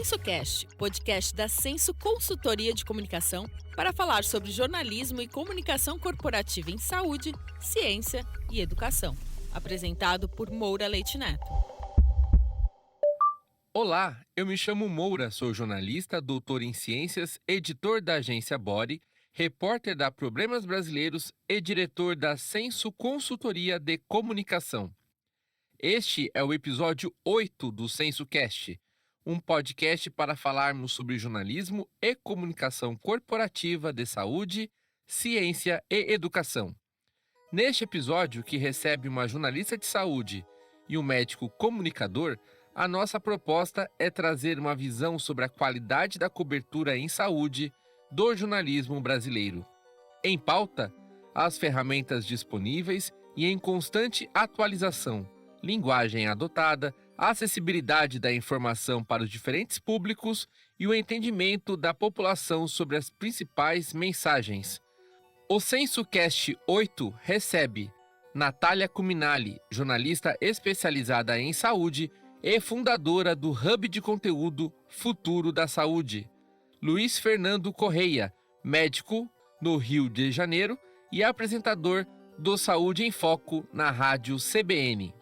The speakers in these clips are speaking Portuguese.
SensoCast, podcast da Senso Consultoria de Comunicação, para falar sobre jornalismo e comunicação corporativa em saúde, ciência e educação. Apresentado por Moura Leite Neto. Olá, eu me chamo Moura, sou jornalista, doutor em ciências, editor da agência Body, repórter da Problemas Brasileiros e diretor da Senso Consultoria de Comunicação. Este é o episódio 8 do SensoCast, um podcast para falarmos sobre jornalismo e comunicação corporativa de saúde, ciência e educação. Neste episódio, que recebe uma jornalista de saúde e um médico comunicador, a nossa proposta é trazer uma visão sobre a qualidade da cobertura em saúde do jornalismo brasileiro. Em pauta, as ferramentas disponíveis e em constante atualização, linguagem adotada, a acessibilidade da informação para os diferentes públicos e o entendimento da população sobre as principais mensagens. O SensoCast 8 recebe Natália Cuminali, jornalista especializada em saúde e fundadora do Hub de Conteúdo Futuro da Saúde. Luiz Fernando Correia, médico no Rio de Janeiro e apresentador do Saúde em Foco na Rádio CBN.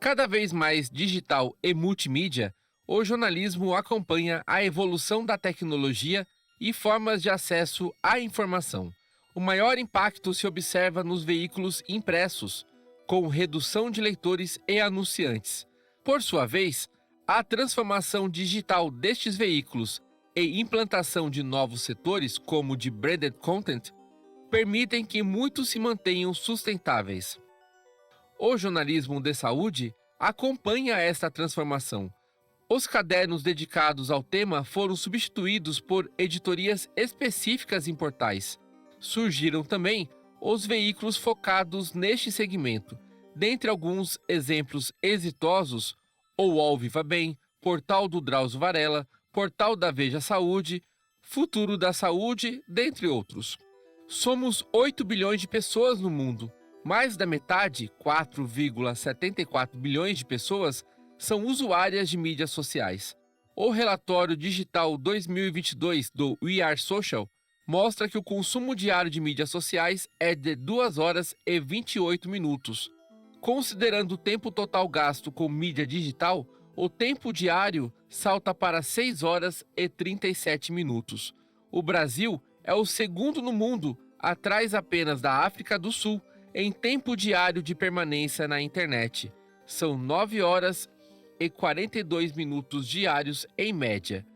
Cada vez mais digital e multimídia, o jornalismo acompanha a evolução da tecnologia e formas de acesso à informação. O maior impacto se observa nos veículos impressos, com redução de leitores e anunciantes. Por sua vez, a transformação digital destes veículos e implantação de novos setores, como o de branded content, permitem que muitos se mantenham sustentáveis. O jornalismo de saúde acompanha esta transformação. Os cadernos dedicados ao tema foram substituídos por editorias específicas em portais. Surgiram também os veículos focados neste segmento. Dentre alguns exemplos exitosos, o UOL Viva Bem, Portal do Drauzio Varela, Portal da Veja Saúde, Futuro da Saúde, dentre outros. Somos 8 bilhões de pessoas no mundo. Mais da metade, 4,74 bilhões de pessoas, são usuárias de mídias sociais. O relatório digital 2022 do We Are Social mostra que o consumo diário de mídias sociais é de 2 horas e 28 minutos. Considerando o tempo total gasto com mídia digital, o tempo diário salta para 6 horas e 37 minutos. O Brasil é o segundo no mundo, atrás apenas da África do Sul, em tempo diário de permanência na internet. São 9 horas e 42 minutos diários em média.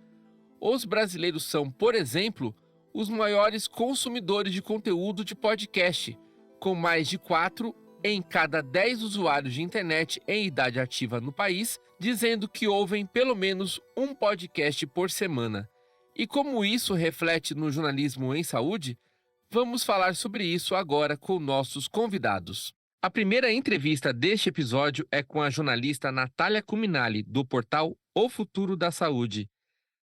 Os brasileiros são, por exemplo, os maiores consumidores de conteúdo de podcast, com mais de 4 em cada 10 usuários de internet em idade ativa no país, dizendo que ouvem pelo menos um podcast por semana. E como isso reflete no jornalismo em saúde, vamos falar sobre isso agora com nossos convidados. A primeira entrevista deste episódio é com a jornalista Natália Cuminali, do portal O Futuro da Saúde.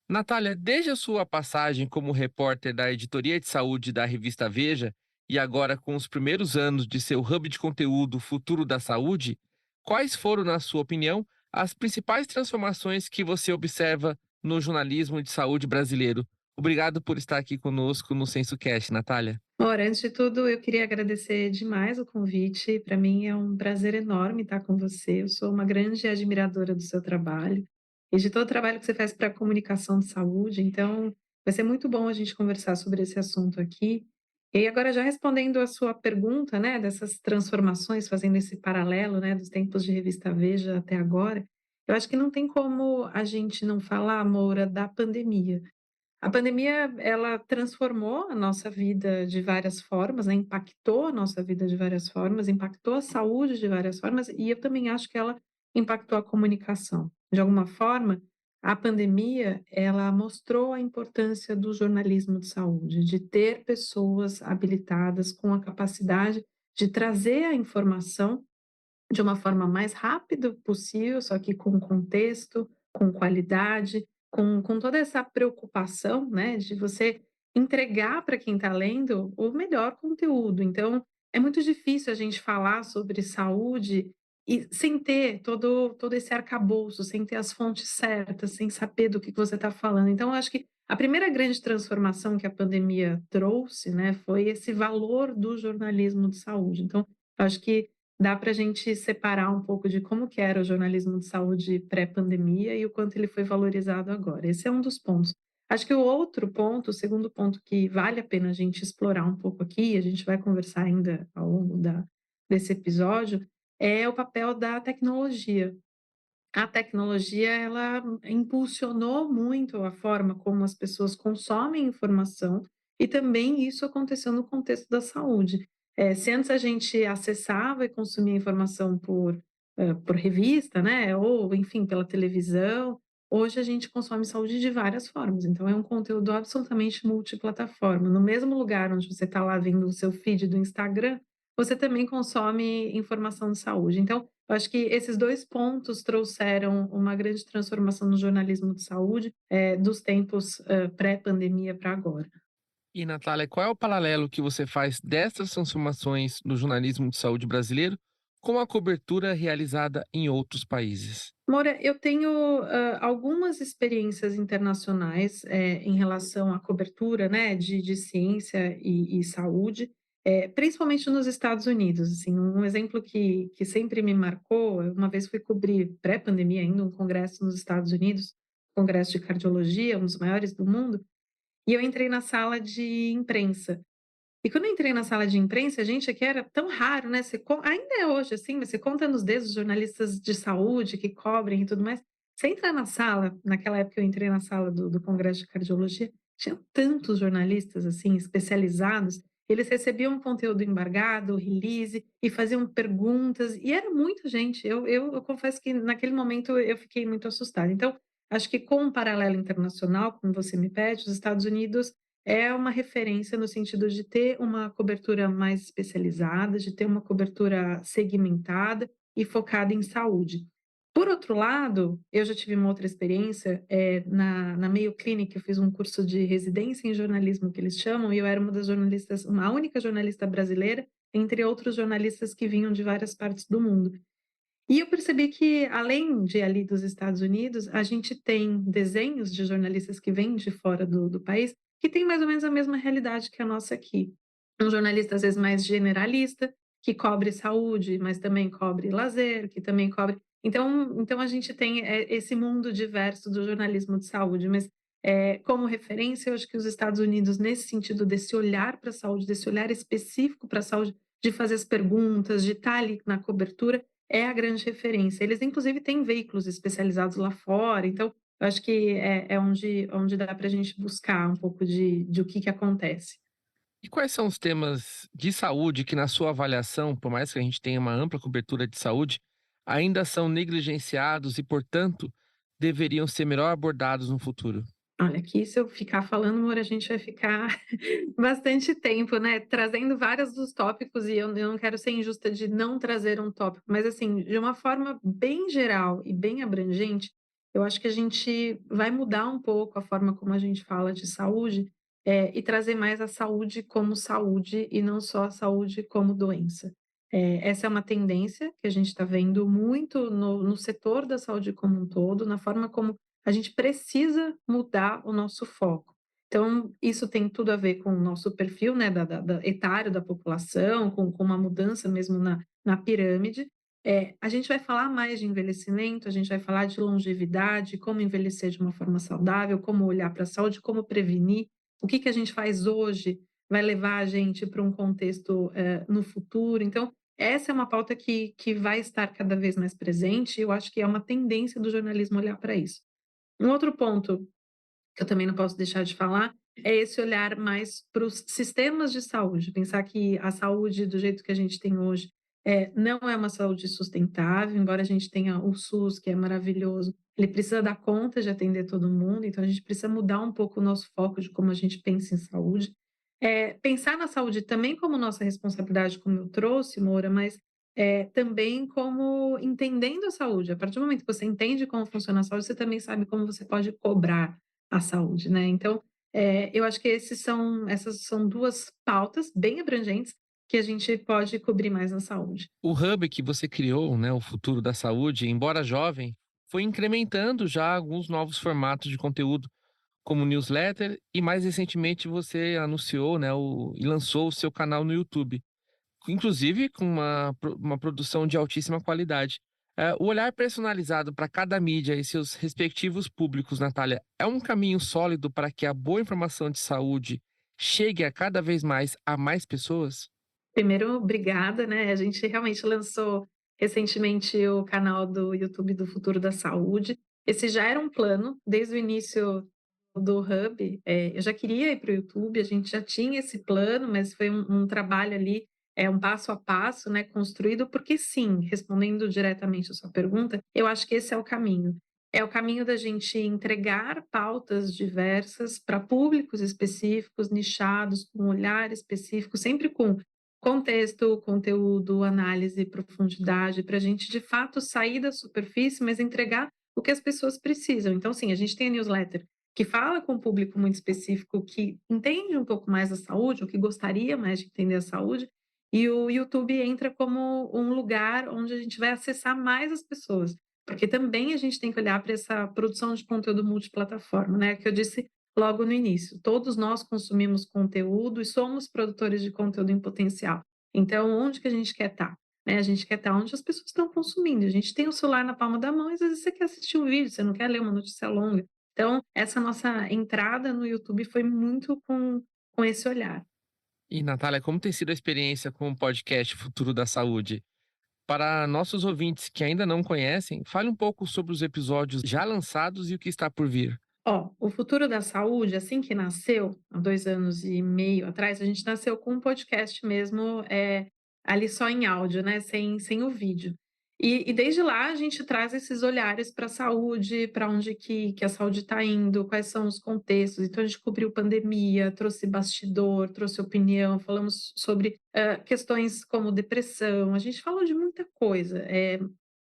Natália, desde a sua passagem como repórter da editoria de saúde da revista Veja e agora com os primeiros anos de seu hub de conteúdo Futuro da Saúde, quais foram, na sua opinião, as principais transformações que você observa no jornalismo de saúde brasileiro? Obrigado por estar aqui conosco no SensoCast, Natália. Ora, antes de tudo, eu queria agradecer demais o convite. Para mim é um prazer enorme estar com você. Eu sou uma grande admiradora do seu trabalho e de todo o trabalho que você faz para a comunicação de saúde. Então, vai ser muito bom a gente conversar sobre esse assunto aqui. E agora, já respondendo a sua pergunta, né, dessas transformações, fazendo esse paralelo, né, dos tempos de revista Veja até agora, eu acho que não tem como a gente não falar, Moura, da pandemia. A pandemia, ela transformou a nossa vida de várias formas, né, impactou a nossa vida de várias formas, impactou a saúde de várias formas, e eu também acho que ela impactou a comunicação. De alguma forma, a pandemia, ela mostrou a importância do jornalismo de saúde, de ter pessoas habilitadas com a capacidade de trazer a informação de uma forma mais rápida possível, só que com contexto, com qualidade, com toda essa preocupação, né, de você entregar para quem está lendo o melhor conteúdo. Então, é muito difícil a gente falar sobre saúde e sem ter todo esse arcabouço, sem ter as fontes certas, sem saber do que você está falando. Então eu acho que a primeira grande transformação que a pandemia trouxe, né, foi esse valor do jornalismo de saúde. Então, eu acho que dá para a gente separar um pouco de como que era o jornalismo de saúde pré-pandemia e o quanto ele foi valorizado agora. Esse é um dos pontos. Acho que o outro ponto, o segundo ponto que vale a pena a gente explorar um pouco aqui, a gente vai conversar ainda ao longo desse episódio, é o papel da tecnologia. A tecnologia, ela impulsionou muito a forma como as pessoas consomem informação e também isso aconteceu no contexto da saúde. Se antes a gente acessava e consumia informação por revista, né, ou enfim, pela televisão, hoje a gente consome saúde de várias formas, então é um conteúdo absolutamente multiplataforma. No mesmo lugar onde você está lá vendo o seu feed do Instagram, você também consome informação de saúde. Então, eu acho que esses 2 pontos trouxeram uma grande transformação no jornalismo de saúde, dos tempos, pré-pandemia para agora. E, Natália, qual é o paralelo que você faz dessas transformações no jornalismo de saúde brasileiro com a cobertura realizada em outros países? Moura, eu tenho, algumas experiências internacionais, em relação à cobertura, né, de ciência e saúde, principalmente nos Estados Unidos, assim, um exemplo que sempre me marcou, eu uma vez fui cobrir, pré-pandemia ainda, um congresso nos Estados Unidos, congresso de cardiologia, um dos maiores do mundo, e eu entrei na sala de imprensa. E quando eu entrei na sala de imprensa, a gente, aqui era tão raro, né, ainda é hoje assim, mas você conta nos dedos os jornalistas de saúde que cobrem e tudo mais. Você entra na sala, naquela época eu entrei na sala do congresso de cardiologia, tinha tantos jornalistas, assim, especializados, eles recebiam um conteúdo embargado, release, e faziam perguntas, e era muita gente. Eu confesso que naquele momento eu fiquei muito assustada. Então, acho que com um paralelo internacional, como você me pede, os Estados Unidos é uma referência no sentido de ter uma cobertura mais especializada, de ter uma cobertura segmentada e focada em saúde. Por outro lado, eu já tive uma outra experiência, na Mayo Clinic, eu fiz um curso de residência em jornalismo, que eles chamam, e eu era uma das jornalistas, uma única jornalista brasileira, entre outros jornalistas que vinham de várias partes do mundo. E eu percebi que, além de ali dos Estados Unidos, a gente tem desenhos de jornalistas que vêm de fora do país, que têm mais ou menos a mesma realidade que a nossa aqui. Um jornalista, às vezes, mais generalista, que cobre saúde, mas também cobre lazer, que também cobre. Então a gente tem esse mundo diverso do jornalismo de saúde, mas como referência, eu acho que os Estados Unidos, nesse sentido desse olhar para a saúde, desse olhar específico para a saúde, de fazer as perguntas, de estar ali na cobertura, é a grande referência. Eles inclusive têm veículos especializados lá fora, então eu acho que é onde dá para a gente buscar um pouco de o que acontece. E quais são os temas de saúde que, na sua avaliação, por mais que a gente tenha uma ampla cobertura de saúde, ainda são negligenciados e, portanto, deveriam ser melhor abordados no futuro? Olha, aqui se eu ficar falando, amor, a gente vai ficar bastante tempo, né, trazendo vários dos tópicos e eu não quero ser injusta de não trazer um tópico, mas assim, de uma forma bem geral e bem abrangente, eu acho que a gente vai mudar um pouco a forma como a gente fala de saúde, e trazer mais a saúde como saúde e não só a saúde como doença. Essa é uma tendência que a gente está vendo muito no setor da saúde como um todo, na forma como a gente precisa mudar o nosso foco. Então, isso tem tudo a ver com o nosso perfil, né, da etário da população, com uma mudança mesmo na pirâmide. A gente vai falar mais de envelhecimento, a gente vai falar de longevidade, como envelhecer de uma forma saudável, como olhar para a saúde, como prevenir, o que a gente faz hoje vai levar a gente para um contexto, no futuro. Então, essa é uma pauta que vai estar cada vez mais presente, e eu acho que é uma tendência do jornalismo olhar para isso. Um outro ponto que eu também não posso deixar de falar é esse olhar mais para os sistemas de saúde, pensar que a saúde do jeito que a gente tem hoje, não é uma saúde sustentável, embora a gente tenha o SUS, que é maravilhoso, ele precisa dar conta de atender todo mundo, então a gente precisa mudar um pouco o nosso foco de como a gente pensa em saúde. Pensar na saúde também como nossa responsabilidade, como eu trouxe, Moura, mas também como entendendo a saúde. A partir do momento que você entende como funciona a saúde, você também sabe como você pode cobrar a saúde, né. Então, eu acho que essas são 2 pautas bem abrangentes, que a gente pode cobrir mais na saúde. O hub que você criou, né, o Futuro da Saúde, embora jovem, foi incrementando já alguns novos formatos de conteúdo, como newsletter, e mais recentemente você anunciou, né, e lançou o seu canal no YouTube, inclusive com uma produção de altíssima qualidade. O olhar personalizado para cada mídia e seus respectivos públicos, Natália, é um caminho sólido para que a boa informação de saúde chegue a cada vez mais a mais pessoas? Primeiro, obrigada, né, a gente realmente lançou recentemente o canal do YouTube do Futuro da Saúde. Esse já era um plano, desde o início do hub, eu já queria ir para o YouTube, a gente já tinha esse plano, mas foi um trabalho ali, um passo a passo, né, construído, porque sim, respondendo diretamente a sua pergunta, eu acho que esse é o caminho. É o caminho da gente entregar pautas diversas para públicos específicos, nichados, com um olhar específico, sempre com contexto, conteúdo, análise, profundidade, para a gente de fato sair da superfície, mas entregar o que as pessoas precisam. Então, sim, a gente tem a newsletter que fala com um público muito específico que entende um pouco mais a saúde, ou que gostaria mais de entender a saúde, e o YouTube entra como um lugar onde a gente vai acessar mais as pessoas, porque também a gente tem que olhar para essa produção de conteúdo multiplataforma, né? Que eu disse logo no início. Todos nós consumimos conteúdo e somos produtores de conteúdo em potencial. Então, onde que a gente quer estar? Né? A gente quer estar onde as pessoas estão consumindo. A gente tem o celular na palma da mão e às vezes você quer assistir um vídeo, você não quer ler uma notícia longa. Então, essa nossa entrada no YouTube foi muito com esse olhar. E, Natália, como tem sido a experiência com o podcast Futuro da Saúde? Para nossos ouvintes que ainda não conhecem, fale um pouco sobre os episódios já lançados e o que está por vir. Ó, o Futuro da Saúde, assim que nasceu, há 2 anos e meio atrás, a gente nasceu com um podcast mesmo, ali só em áudio, né, sem o vídeo. E desde lá a gente traz esses olhares para a saúde, para onde que a saúde está indo, quais são os contextos. Então a gente cobriu pandemia, trouxe bastidor, trouxe opinião, falamos sobre, questões como depressão, a gente falou de muita coisa,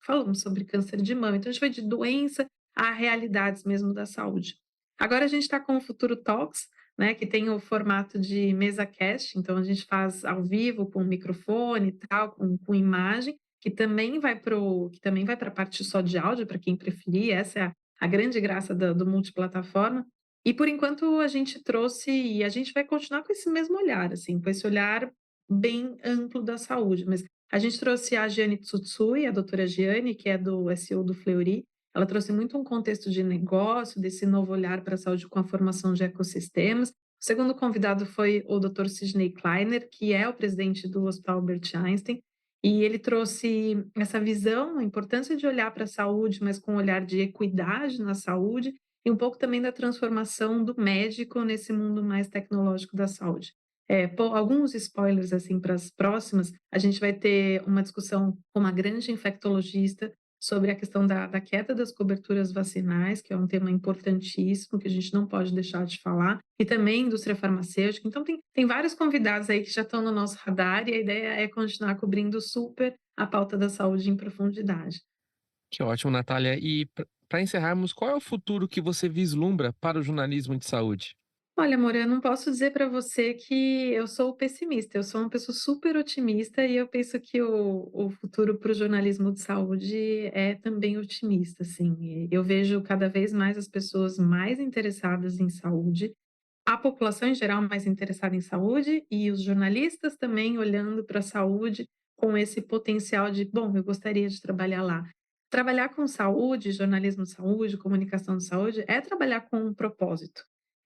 falamos sobre câncer de mama, então a gente foi de doença a realidades mesmo da saúde. Agora a gente está com o Futuro Talks, né, que tem o formato de mesa cast, então a gente faz ao vivo com microfone e tal, com imagem, que também vai para a parte só de áudio, para quem preferir, essa é a grande graça do multiplataforma. E por enquanto a gente trouxe, e a gente vai continuar com esse mesmo olhar, assim, com esse olhar bem amplo da saúde, mas a gente trouxe a Giane Tsutsui, a doutora Giane, que é do SEO do Fleury. Ela trouxe muito um contexto de negócio, desse novo olhar para a saúde com a formação de ecossistemas. O segundo convidado foi o Dr. Sidney Kleiner, que é o presidente do Hospital Albert Einstein, e ele trouxe essa visão, a importância de olhar para a saúde, mas com um olhar de equidade na saúde, e um pouco também da transformação do médico nesse mundo mais tecnológico da saúde. Alguns spoilers assim para as próximas, a gente vai ter uma discussão com uma grande infectologista sobre a questão da queda das coberturas vacinais, que é um tema importantíssimo, que a gente não pode deixar de falar, e também indústria farmacêutica. Então, tem vários convidados aí que já estão no nosso radar, e a ideia é continuar cobrindo super a pauta da saúde em profundidade. Que ótimo, Natália. E para encerrarmos, qual é o futuro que você vislumbra para o jornalismo de saúde? Olha, amor, eu não posso dizer para você que eu sou pessimista, eu sou uma pessoa super otimista e eu penso que o futuro para o jornalismo de saúde é também otimista, assim. Eu vejo cada vez mais as pessoas mais interessadas em saúde, a população em geral mais interessada em saúde e os jornalistas também olhando para a saúde com esse potencial de, bom, eu gostaria de trabalhar lá. Trabalhar com saúde, jornalismo de saúde, comunicação de saúde, é trabalhar com um propósito.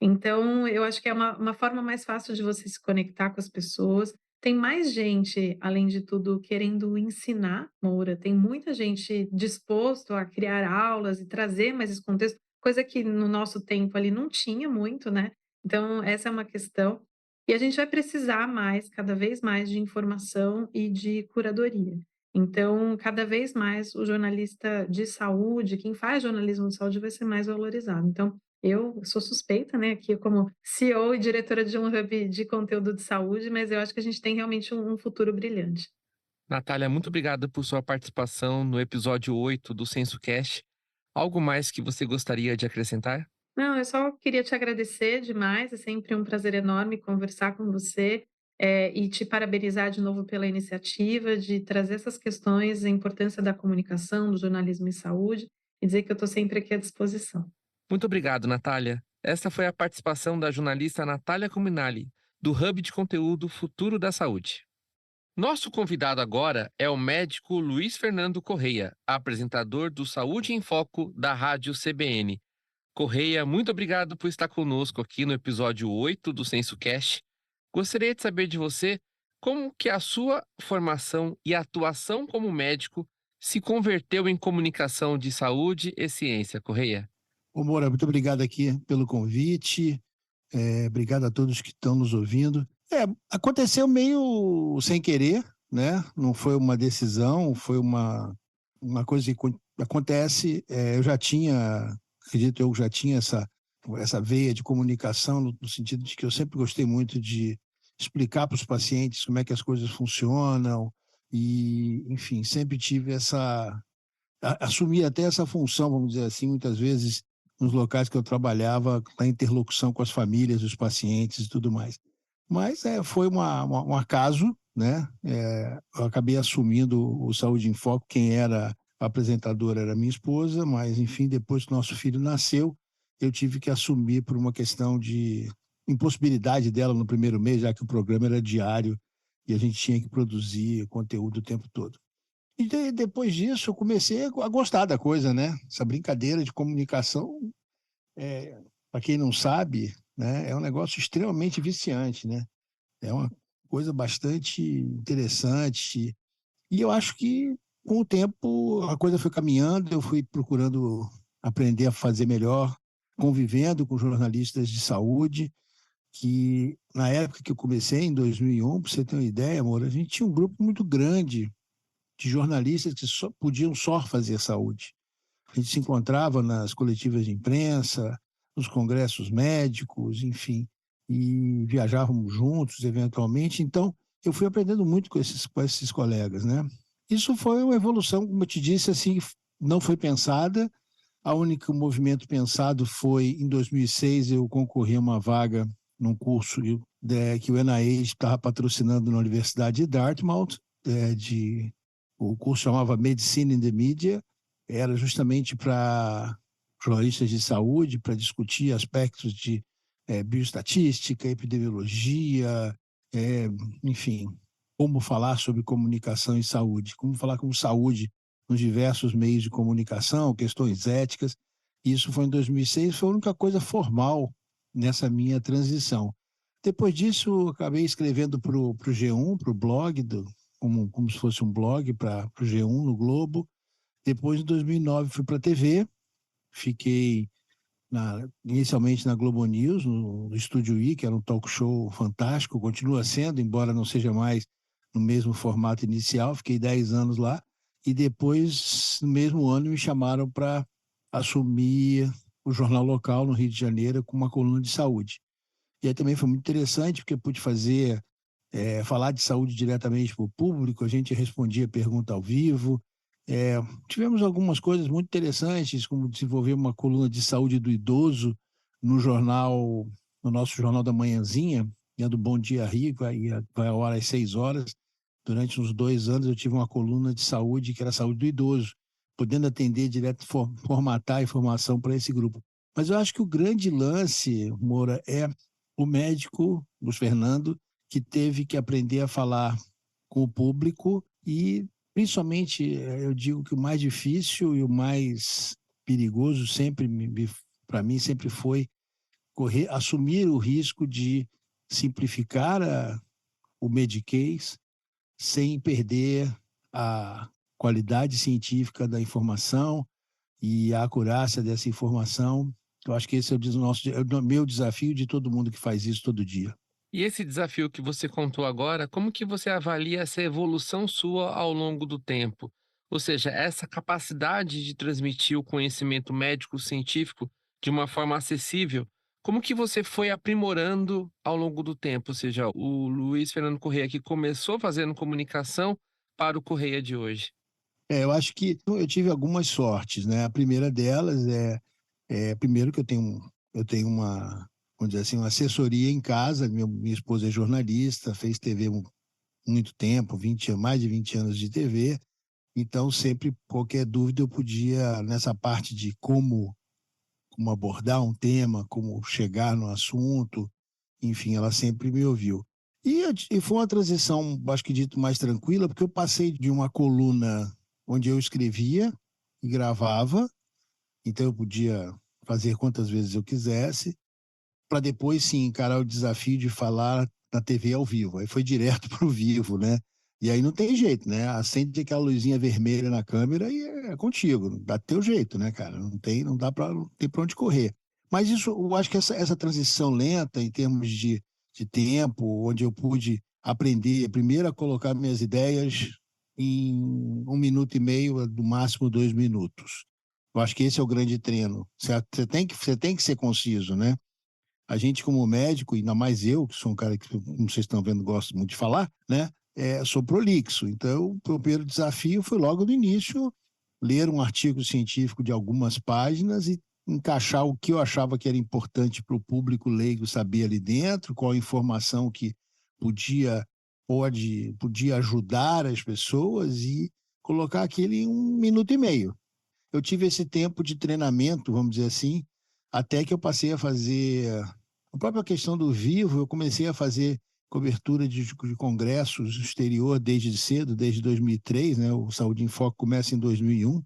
Então, eu acho que é uma forma mais fácil de você se conectar com as pessoas. Tem mais gente, além de tudo, querendo ensinar, Moura. Tem muita gente disposto a criar aulas e trazer mais esse contexto, coisa que no nosso tempo ali não tinha muito, né? Então, essa é uma questão. E a gente vai precisar mais, cada vez mais, de informação e de curadoria. Então, cada vez mais o jornalista de saúde, quem faz jornalismo de saúde, vai ser mais valorizado. Então, eu sou suspeita, né, aqui como CEO e diretora de um hub de conteúdo de saúde, mas eu acho que a gente tem realmente um futuro brilhante. Natália, muito obrigada por sua participação no episódio 8 do SensoCast. Algo mais que você gostaria de acrescentar? Não, eu só queria te agradecer demais, é sempre um prazer enorme conversar com você. e te parabenizar de novo pela iniciativa de trazer essas questões, a importância da comunicação, do jornalismo em saúde, e dizer que eu estou sempre aqui à disposição. Muito obrigado, Natália. Esta foi a participação da jornalista Natália Cuminali, do Hub de Conteúdo Futuro da Saúde. Nosso convidado agora é o médico Luiz Fernando Correia, apresentador do Saúde em Foco da Rádio CBN. Correia, muito obrigado por estar conosco aqui no episódio 8 do SensoCast. Gostaria de saber de você como que a sua formação e atuação como médico se converteu em comunicação de saúde e ciência, Correia. Ô, Moura, muito obrigado aqui pelo convite, obrigado a todos que estão nos ouvindo. Aconteceu meio sem querer, né? Não foi uma decisão, foi uma coisa que acontece. Eu já tinha, acredito eu, já tinha essa veia de comunicação, no sentido de que eu sempre gostei muito de explicar para os pacientes como é que as coisas funcionam e, enfim, sempre tive assumi até essa função, vamos dizer assim, muitas vezes nos locais que eu trabalhava, na interlocução com as famílias, os pacientes e tudo mais. Mas foi um acaso, né? Eu acabei assumindo o Saúde em Foco. Quem era a apresentadora era minha esposa, mas, enfim, depois que nosso filho nasceu, eu tive que assumir por uma questão de impossibilidade dela no primeiro mês, já que o programa era diário e a gente tinha que produzir conteúdo o tempo todo. E depois disso eu comecei a gostar da coisa, né? Essa brincadeira de comunicação, para quem não sabe, né, é um negócio extremamente viciante, né? É uma coisa bastante interessante. E eu acho que, com o tempo, a coisa foi caminhando, eu fui procurando aprender a fazer melhor, convivendo com jornalistas de saúde, que na época que eu comecei, em 2001, para você ter uma ideia, amor, a gente tinha um grupo muito grande de jornalistas que podiam só fazer saúde. A gente se encontrava nas coletivas de imprensa, nos congressos médicos, enfim, e viajávamos juntos, eventualmente. Então, eu fui aprendendo muito com esses colegas, né? Isso foi uma evolução, como eu te disse, assim, não foi pensada. O único movimento pensado foi, em 2006, eu concorri a uma vaga num curso que o NIH estava patrocinando na Universidade de Dartmouth, o curso chamava Medicine in the Media, era justamente para jornalistas de saúde, para discutir aspectos de bioestatística, epidemiologia, enfim, como falar sobre comunicação e saúde, como falar com saúde nos diversos meios de comunicação, questões éticas. Isso foi em 2006, foi a única coisa formal nessa minha transição. Depois disso, acabei escrevendo para o G1, para o blog, como se fosse um blog para o G1 no Globo. Depois, em 2009, fui para a TV, fiquei inicialmente na Globo News, no Estúdio I, que era um talk show fantástico, continua sendo, embora não seja mais no mesmo formato inicial, fiquei 10 anos lá, e depois, no mesmo ano, me chamaram para assumir o jornal local no Rio de Janeiro com uma coluna de saúde. E aí também foi muito interessante, porque eu pude falar de saúde diretamente para o público, a gente respondia pergunta ao vivo. Tivemos algumas coisas muito interessantes, como desenvolver uma coluna de saúde do idoso no nosso jornal da manhãzinha, do Bom Dia Rio, vai ao ar às 6 horas. Durante uns 2 anos eu tive uma coluna de saúde, que era a saúde do idoso, podendo atender direto, formatar a informação para esse grupo. Mas eu acho que o grande lance, Moura, é o médico, Luiz Fernando, que teve que aprender a falar com o público e, principalmente, eu digo que o mais difícil e o mais perigoso sempre, para mim, sempre foi assumir o risco de simplificar o Medicaid sem perder a qualidade científica da informação e a acurácia dessa informação. Eu acho que esse é o meu desafio, de todo mundo que faz isso todo dia. E esse desafio que você contou agora, como que você avalia essa evolução sua ao longo do tempo? Ou seja, essa capacidade de transmitir o conhecimento médico-científico de uma forma acessível, como que você foi aprimorando ao longo do tempo? Ou seja, o Luiz Fernando Correia, que começou fazendo comunicação, para o Correia de hoje. Eu acho que eu tive algumas sortes, né? A primeira delas primeiro que eu tenho uma vamos dizer assim, uma assessoria em casa. Minha esposa é jornalista, fez TV muito tempo, mais de 20 anos de TV. Então, sempre, qualquer dúvida, eu podia, nessa parte de como abordar um tema, como chegar no assunto, enfim, ela sempre me ouviu. E foi uma transição, acho que dito, mais tranquila, porque eu passei de uma coluna onde eu escrevia e gravava, então eu podia fazer quantas vezes eu quisesse, para depois, sim, encarar o desafio de falar na TV ao vivo. Aí foi direto para o vivo, né? E aí não tem jeito, né? Acende aquela luzinha vermelha na câmera e é contigo. Dá teu jeito, né, cara? Não tem para onde correr. Mas isso, eu acho que essa transição lenta, em termos de tempo, onde eu pude aprender, primeiro, a colocar minhas ideias em 1 minuto e meio, do máximo 2 minutos. Eu acho que esse é o grande treino. Você tem que ser conciso, né? A gente, como médico, ainda mais eu, que sou um cara que, como vocês estão vendo, gosto muito de falar, né? Sou prolixo. Então, o primeiro desafio foi logo no início, ler um artigo científico de algumas páginas e encaixar o que eu achava que era importante para o público leigo saber ali dentro, qual a informação que podia ajudar as pessoas e colocar aquele em 1 minuto e meio. Eu tive esse tempo de treinamento, vamos dizer assim, até que eu passei a fazer a própria questão do vivo. Eu comecei a fazer cobertura de congressos no exterior desde cedo, desde 2003, né? O Saúde em Foco começa em 2001.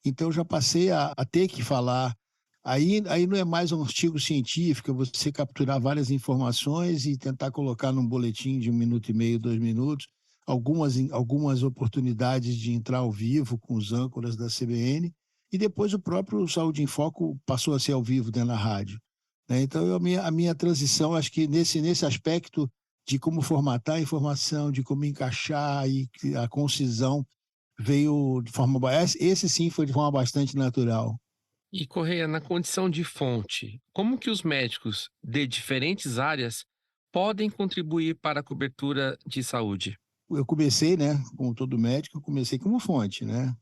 Então, eu já passei a ter que falar. Aí não é mais um artigo científico, é você capturar várias informações e tentar colocar num boletim de 1 minuto e meio, 2 minutos, algumas oportunidades de entrar ao vivo com os âncoras da CBN, e depois o próprio Saúde em Foco passou a ser ao vivo dentro da rádio, né? Então, a minha transição, acho que nesse aspecto de como formatar a informação, de como encaixar, e a concisão veio de forma... Esse sim foi de forma bastante natural. E Correia, na condição de fonte, como que os médicos de diferentes áreas podem contribuir para a cobertura de saúde? Eu comecei, né, como todo médico, eu comecei como fonte, né?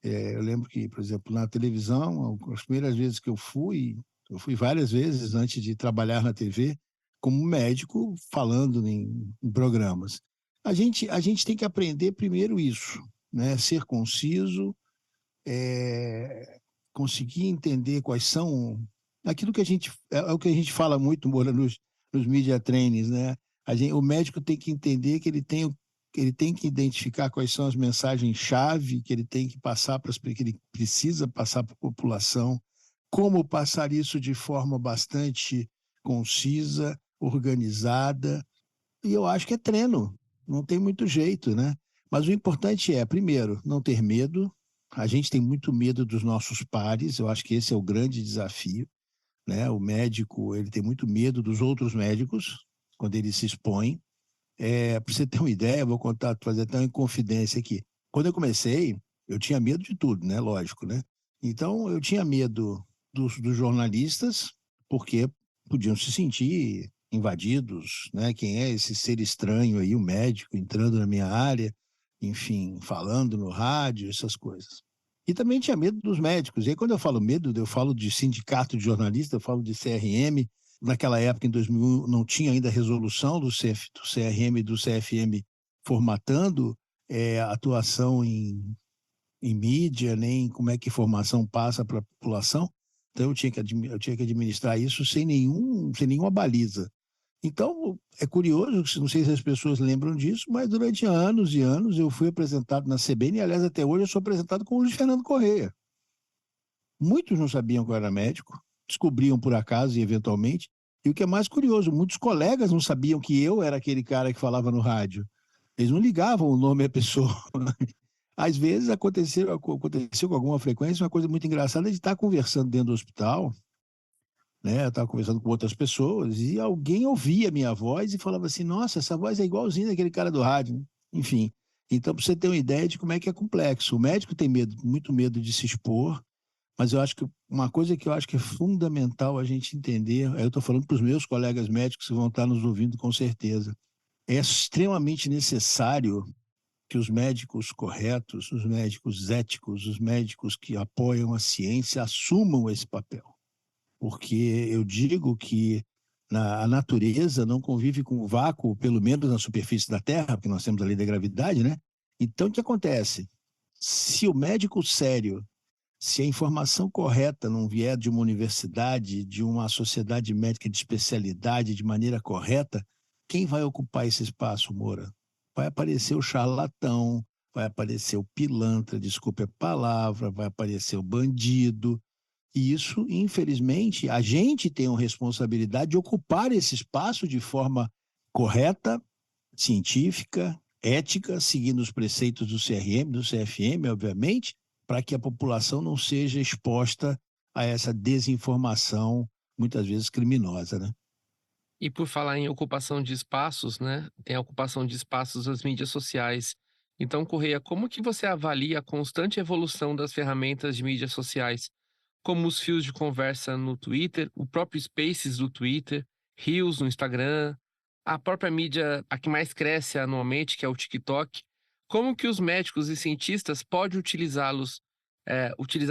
Eu lembro que, por exemplo, na televisão, as primeiras vezes que eu fui várias vezes antes de trabalhar na TV, como médico, falando em programas. A gente tem que aprender primeiro isso, né? Ser conciso, conseguir entender quais são aquilo que é o que a gente fala muito, Moura, nos media trainings, né? O médico tem que entender que ele tem que identificar quais são as mensagens-chave que ele tem que passar que ele precisa passar para a população, como passar isso de forma bastante concisa, organizada. E eu acho que é treino, não tem muito jeito, né? Mas o importante é, primeiro, não ter medo. A gente tem muito medo dos nossos pares, eu acho que esse é o grande desafio, né? O médico, ele tem muito medo dos outros médicos quando ele se expõe. Para você ter uma ideia, vou fazer até uma inconfidência aqui. Quando eu comecei, eu tinha medo de tudo, né? Lógico, né? Então, eu tinha medo dos jornalistas, porque podiam se sentir invadidos, né? Quem é esse ser estranho aí, o médico, entrando na minha área, enfim, falando no rádio, essas coisas. E também tinha medo dos médicos. E aí, quando eu falo medo, eu falo de sindicato de jornalistas, eu falo de CRM. Naquela época, em 2001, não tinha ainda resolução do CRM e do CFM formatando a atuação em mídia, nem como é que informação passa para a população. Então, eu tinha que administrar isso sem nenhuma baliza. Então, é curioso, não sei se as pessoas lembram disso, mas durante anos e anos eu fui apresentado na CBN, e, aliás, até hoje eu sou apresentado como Luiz Fernando Correia. Muitos não sabiam que eu era médico, descobriam por acaso e eventualmente. E o que é mais curioso, muitos colegas não sabiam que eu era aquele cara que falava no rádio. Eles não ligavam o nome à pessoa. Às vezes aconteceu com alguma frequência uma coisa muito engraçada de estar conversando dentro do hospital, né? Eu estava conversando com outras pessoas e alguém ouvia a minha voz e falava assim: nossa, essa voz é igualzinha daquele cara do rádio, né? Enfim, então, para você ter uma ideia de como é que é complexo. O médico tem muito medo de se expor, mas eu acho que uma coisa que eu acho que é fundamental a gente entender, aí eu estou falando para os meus colegas médicos que vão estar nos ouvindo com certeza, é extremamente necessário que os médicos corretos, os médicos éticos, os médicos que apoiam a ciência assumam esse papel. Porque eu digo que A natureza não convive com o vácuo, pelo menos na superfície da Terra, porque nós temos a lei da gravidade, né? Então, o que acontece? Se o médico sério, se a informação correta não vier de uma universidade, de uma sociedade médica de especialidade, de maneira correta, quem vai ocupar esse espaço, Moura? Vai aparecer o charlatão, vai aparecer o pilantra, desculpe a palavra, vai aparecer o bandido. E isso, infelizmente, a gente tem a responsabilidade de ocupar esse espaço de forma correta, científica, ética, seguindo os preceitos do CRM, do CFM, obviamente, para que a população não seja exposta a essa desinformação, muitas vezes criminosa, né? E por falar em ocupação de espaços, né? Tem a ocupação de espaços nas mídias sociais. Então, Correia, como que você avalia a constante evolução das ferramentas de mídias sociais, como os fios de conversa no Twitter, o próprio Spaces do Twitter, Reels no Instagram, a própria mídia, a que mais cresce anualmente, que é o TikTok? Como que os médicos e cientistas podem utilizar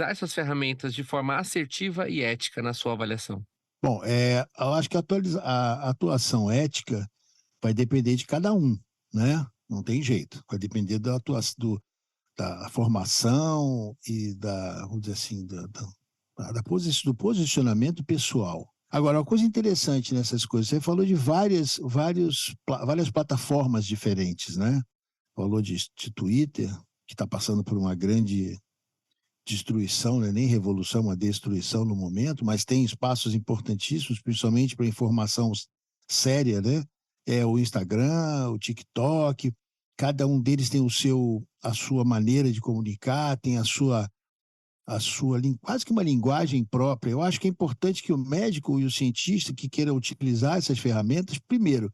essas ferramentas de forma assertiva e ética na sua avaliação? Bom, eu acho que a atuação ética vai depender de cada um, né? Não tem jeito. Vai depender da atuação, da formação e vamos dizer assim, do posicionamento pessoal. Agora, uma coisa interessante nessas coisas, você falou de várias plataformas diferentes, né? Falou de Twitter, que está passando por uma grande destruição, né? Nem revolução, uma destruição no momento, mas tem espaços importantíssimos, principalmente para informação séria, né? É o Instagram, o TikTok, cada um deles tem a sua maneira de comunicar, tem quase que uma linguagem própria. Eu acho que é importante que o médico e o cientista que queiram utilizar essas ferramentas, primeiro,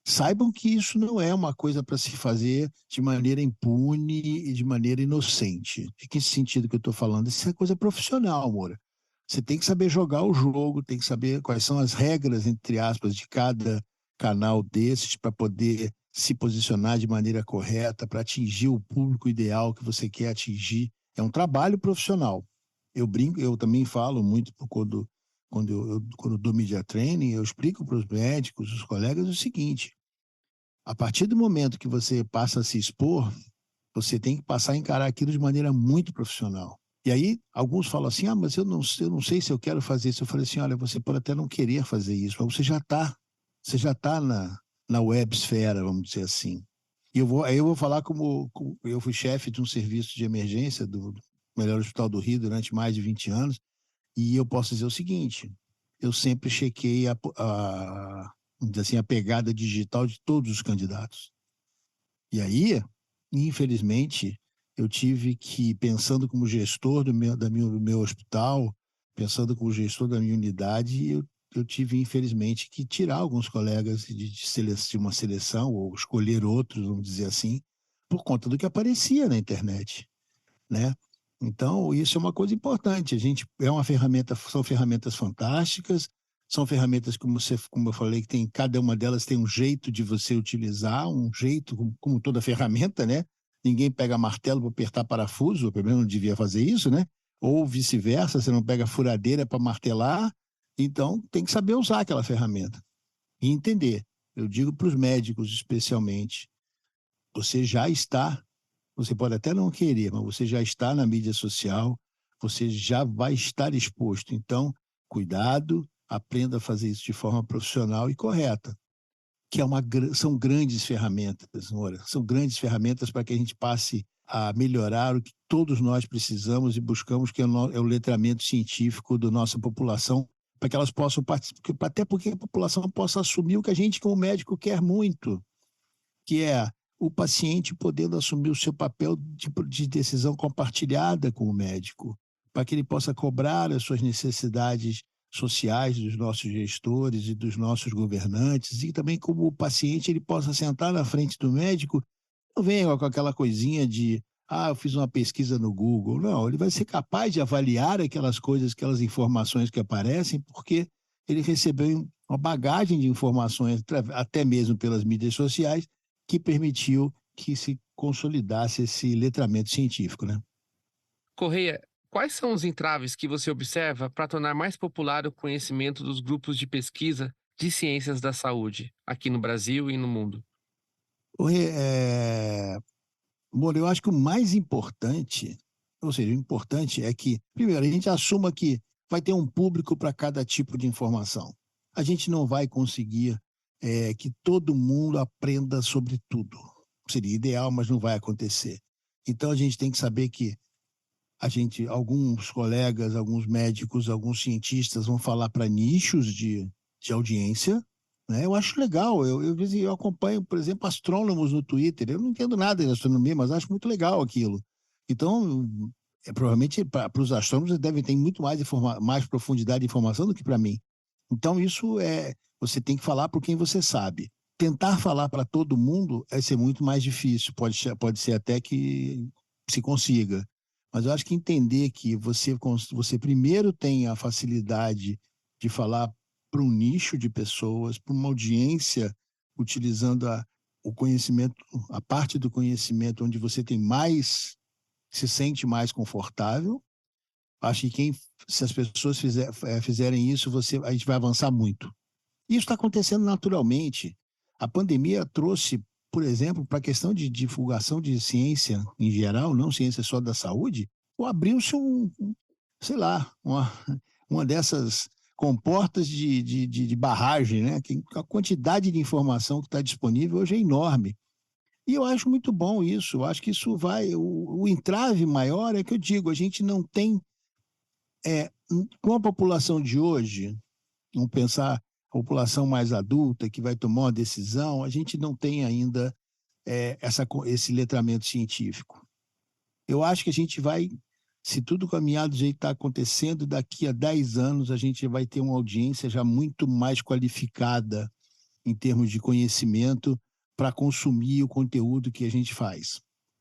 saibam que isso não é uma coisa para se fazer de maneira impune e de maneira inocente. De que sentido que eu estou falando? Isso é coisa profissional, Moura. Você tem que saber jogar o jogo, tem que saber quais são as regras, entre aspas, de cada canal desses para poder se posicionar de maneira correta, para atingir o público ideal que você quer atingir. É um trabalho profissional. Eu brinco, eu também falo muito quando eu dou media training, eu explico para os médicos, os colegas, o seguinte: a partir do momento que você passa a se expor, você tem que passar a encarar aquilo de maneira muito profissional. E aí, alguns falam assim, mas eu não sei se eu quero fazer isso. Eu falei assim, olha, você pode até não querer fazer isso, mas você já tá na websfera, vamos dizer assim. E aí eu vou falar como eu fui chefe de um serviço de emergência do melhor hospital do Rio durante mais de 20 anos, e eu posso dizer o seguinte: eu sempre chequei vamos dizer assim, a pegada digital de todos os candidatos. E aí, infelizmente, eu tive que, pensando como gestor do meu hospital, pensando como gestor da minha unidade, eu tive, infelizmente, que tirar alguns colegas de uma seleção, ou escolher outros, vamos dizer assim, por conta do que aparecia na internet, né? Então, isso é uma coisa importante. São ferramentas fantásticas, são ferramentas, como eu falei, que cada uma delas tem um jeito de você utilizar, um jeito, como toda ferramenta, né? Ninguém pega martelo para apertar parafuso, pelo menos não devia fazer isso, né? Ou vice-versa, você não pega furadeira para martelar. Então, tem que saber usar aquela ferramenta e entender. Eu digo para os médicos, especialmente, você pode até não querer, mas você já está na mídia social, você já vai estar exposto. Então, cuidado, aprenda a fazer isso de forma profissional e correta, que são grandes ferramentas, Nora, são grandes ferramentas para que a gente passe a melhorar o que todos nós precisamos e buscamos, que é o letramento científico da nossa população, para que elas possam participar, até porque a população possa assumir o que a gente, como médico, quer muito, que é o paciente podendo assumir o seu papel de decisão compartilhada com o médico, para que ele possa cobrar as suas necessidades sociais dos nossos gestores e dos nossos governantes, e também como o paciente ele possa sentar na frente do médico, não venha com aquela coisinha de eu fiz uma pesquisa no Google. Não, ele vai ser capaz de avaliar aquelas coisas, aquelas informações que aparecem, porque ele recebeu uma bagagem de informações, até mesmo pelas mídias sociais, que permitiu que se consolidasse esse letramento científico, né? Correia, quais são os entraves que você observa para tornar mais popular o conhecimento dos grupos de pesquisa de ciências da saúde aqui no Brasil e no mundo? Oi, Moura, eu acho que o mais importante, ou seja, o importante é que, primeiro, a gente assuma que vai ter um público para cada tipo de informação. A gente não vai conseguir que todo mundo aprenda sobre tudo. Seria ideal, mas não vai acontecer. Então, a gente tem que saber que alguns colegas, alguns médicos, alguns cientistas vão falar para nichos de audiência, né? Eu acho legal, eu acompanho, por exemplo, astrônomos no Twitter, eu não entendo nada de astronomia, mas acho muito legal aquilo. Então, provavelmente para os astrônomos eles devem ter muito mais profundidade de informação do que para mim. Então, você tem que falar para quem você sabe. Tentar falar para todo mundo vai ser muito mais difícil, pode ser até que se consiga. Mas eu acho que entender que você primeiro tem a facilidade de falar para um nicho de pessoas, para uma audiência, utilizando o conhecimento, a parte do conhecimento onde você se sente mais confortável. Acho que se as pessoas fizerem isso, a gente vai avançar muito. Isso está acontecendo naturalmente. A pandemia trouxe, por exemplo, para a questão de divulgação de ciência em geral, não ciência só da saúde, abriu-se sei lá, uma dessas comportas de barragem, né? A quantidade de informação que está disponível hoje é enorme. E eu acho muito bom isso, eu acho que isso o entrave maior é que eu digo, a gente não tem, com a população de hoje, vamos pensar, a população mais adulta que vai tomar uma decisão, a gente não tem ainda esse letramento científico. Eu acho que a gente vai, se tudo caminhar do jeito que está acontecendo, daqui a 10 anos a gente vai ter uma audiência já muito mais qualificada em termos de conhecimento para consumir o conteúdo que a gente faz.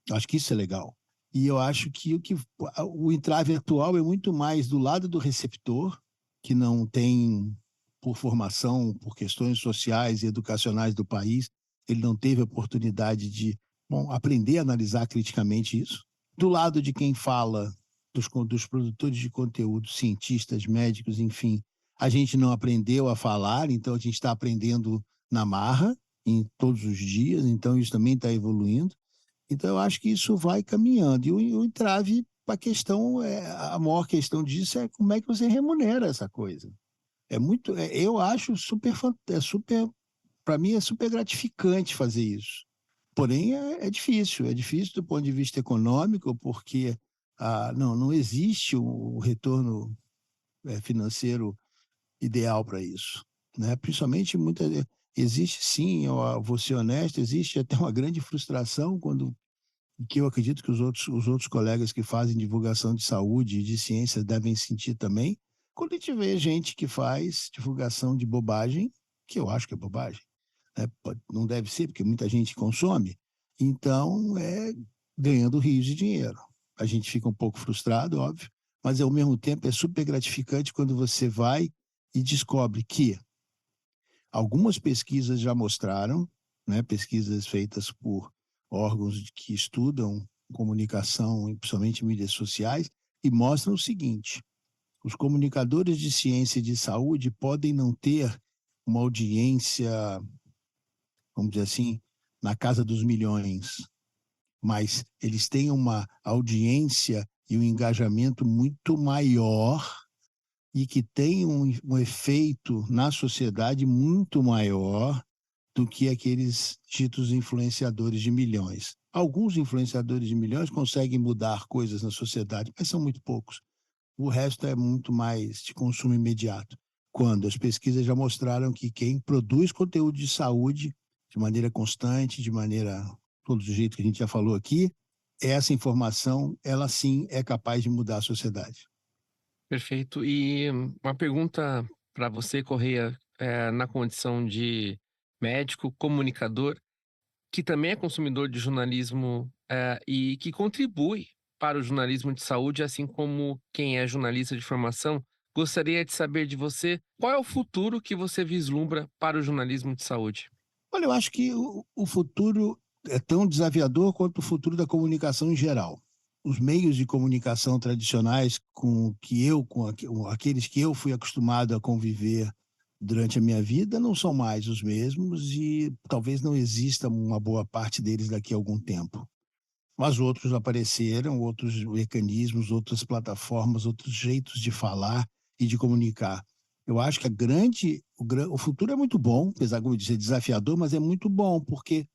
Acho que isso é legal. E eu acho que o entrave atual é muito mais do lado do receptor, que não tem, por formação, por questões sociais e educacionais do país, ele não teve a oportunidade de aprender a analisar criticamente isso. Do lado de quem fala, dos produtores de conteúdo, cientistas, médicos, enfim, a gente não aprendeu a falar, então a gente está aprendendo na marra, em todos os dias, então isso também está evoluindo. Então eu acho que isso vai caminhando. E o entrave, a maior questão disso é como é que você remunera essa coisa. Eu acho para mim é super gratificante fazer isso. Porém, é difícil do ponto de vista econômico, porque não existe o retorno financeiro ideal para isso, né? Principalmente, existe sim, eu vou ser honesto, existe até uma grande frustração que eu acredito que os outros colegas que fazem divulgação de saúde e de ciência devem sentir também, quando a gente vê gente que faz divulgação de bobagem, que eu acho que é bobagem, né? Não deve ser, porque muita gente consome, então ganhando rios de dinheiro. A gente fica um pouco frustrado, óbvio, mas ao mesmo tempo é super gratificante quando você vai e descobre que algumas pesquisas já mostraram, né, pesquisas feitas por órgãos que estudam comunicação, principalmente mídias sociais, e mostram o seguinte: os comunicadores de ciência e de saúde podem não ter uma audiência, vamos dizer assim, na casa dos milhões, mas eles têm uma audiência e um engajamento muito maior e que tem um efeito na sociedade muito maior do que aqueles ditos influenciadores de milhões. Alguns influenciadores de milhões conseguem mudar coisas na sociedade, mas são muito poucos. O resto é muito mais de consumo imediato. Quando as pesquisas já mostraram que quem produz conteúdo de saúde de maneira constante, todo do jeito que a gente já falou aqui, essa informação, ela sim é capaz de mudar a sociedade. Perfeito. E uma pergunta para você, Correia, na condição de médico, comunicador, que também é consumidor de jornalismo, e que contribui para o jornalismo de saúde, assim como quem é jornalista de formação, gostaria de saber de você qual é o futuro que você vislumbra para o jornalismo de saúde? Olha, eu acho que o futuro é tão desafiador quanto o futuro da comunicação em geral. Os meios de comunicação tradicionais com aqueles que eu fui acostumado a conviver durante a minha vida não são mais os mesmos e talvez não exista uma boa parte deles daqui a algum tempo. Mas outros apareceram, outros mecanismos, outras plataformas, outros jeitos de falar e de comunicar. Eu acho que o futuro é muito bom, apesar de ser desafiador, mas é muito bom, porque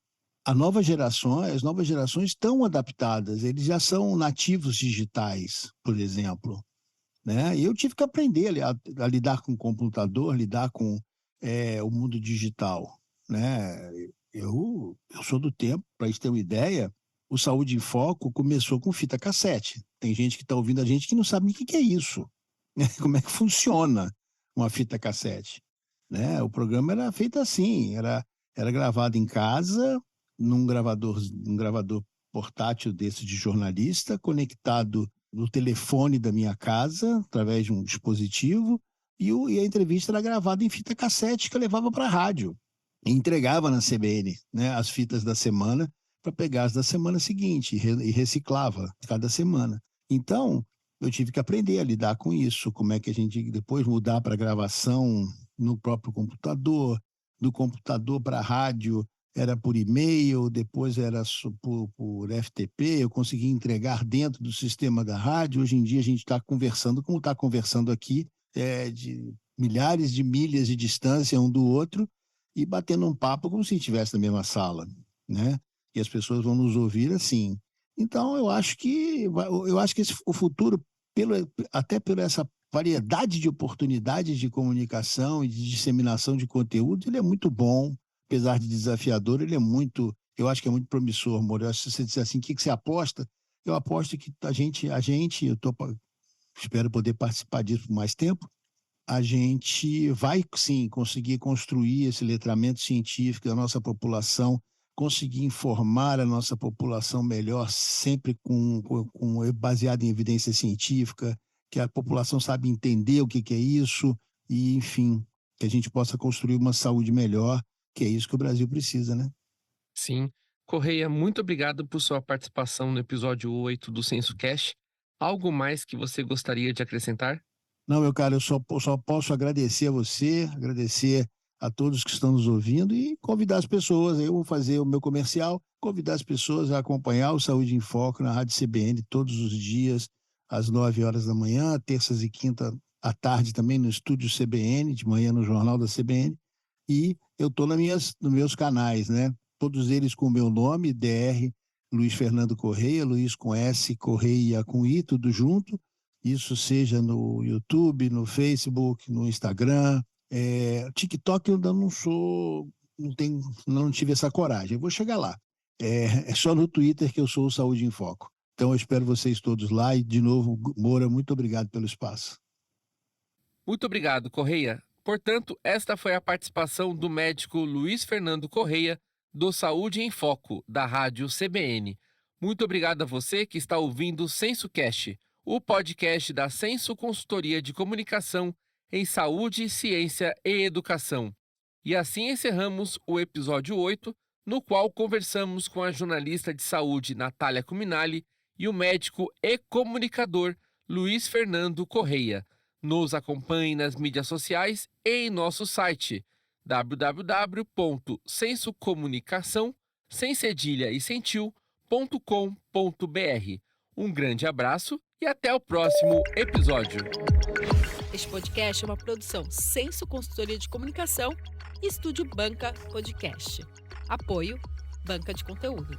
as novas gerações estão adaptadas, eles já são nativos digitais, por exemplo, né? E eu tive que aprender a lidar com o computador, lidar com o mundo digital, né? Eu sou do tempo, para gente ter uma ideia, o Saúde em Foco começou com fita cassete. Tem gente que está ouvindo a gente que não sabe o que é isso, né? Como é que funciona uma fita cassete, né? O programa era feito assim, era gravado em casa, num gravador portátil desse de jornalista, conectado no telefone da minha casa, através de um dispositivo, e a entrevista era gravada em fita cassete que eu levava para a rádio e entregava na CBN, né, as fitas da semana para pegar as da semana seguinte e reciclava cada semana. Então, eu tive que aprender a lidar com isso, como é que a gente depois mudar para gravação no próprio computador, do computador para a rádio, era por e-mail, depois era por FTP, eu consegui entregar dentro do sistema da rádio. Hoje em dia a gente está conversando, como está conversando aqui, de milhares de milhas de distância um do outro e batendo um papo como se estivesse na mesma sala, né? E as pessoas vão nos ouvir assim. Então, eu acho que o futuro, até por essa variedade de oportunidades de comunicação e de disseminação de conteúdo, ele é muito bom. Apesar de desafiador, eu acho que é muito promissor, Moura. Eu acho que se você disser assim, o que você aposta? Eu aposto que espero poder participar disso por mais tempo, a gente vai sim conseguir construir esse letramento científico da nossa população, conseguir informar a nossa população melhor, sempre baseado em evidência científica, que a população sabe entender o que é isso, e, enfim, que a gente possa construir uma saúde melhor, que é isso que o Brasil precisa, né? Sim. Correia, muito obrigado por sua participação no episódio 8 do SensoCast. Algo mais que você gostaria de acrescentar? Não, meu cara, eu só posso agradecer a você, agradecer a todos que estão nos ouvindo e convidar as pessoas. Eu vou fazer o meu comercial, convidar as pessoas a acompanhar o Saúde em Foco na Rádio CBN todos os dias, às 9 horas da manhã, terças e quinta à tarde também no estúdio CBN, de manhã no Jornal da CBN. E eu estou nos meus canais, né? Todos eles com o meu nome, DR Luiz Fernando Correia, Luiz com S, Correia com I, tudo junto. Isso seja no YouTube, no Facebook, no Instagram. TikTok eu ainda não tive essa coragem. Eu vou chegar lá. É só no Twitter que eu sou o Saúde em Foco. Então eu espero vocês todos lá e, de novo, Moura, muito obrigado pelo espaço. Muito obrigado, Correia. Portanto, esta foi a participação do médico Luiz Fernando Correia, do Saúde em Foco, da Rádio CBN. Muito obrigado a você que está ouvindo o SensoCast, o podcast da Senso Consultoria de Comunicação em Saúde, Ciência e Educação. E assim encerramos o episódio 8, no qual conversamos com a jornalista de saúde Natália Cuminali e o médico e comunicador Luiz Fernando Correia. Nos acompanhe nas mídias sociais e em nosso site www.sensocomunicação, sem cedilha e sem tio.com.br. Um grande abraço e até o próximo episódio. Este podcast é uma produção Senso Consultoria de Comunicação e Estúdio Banca Podcast. Apoio Banca de Conteúdo.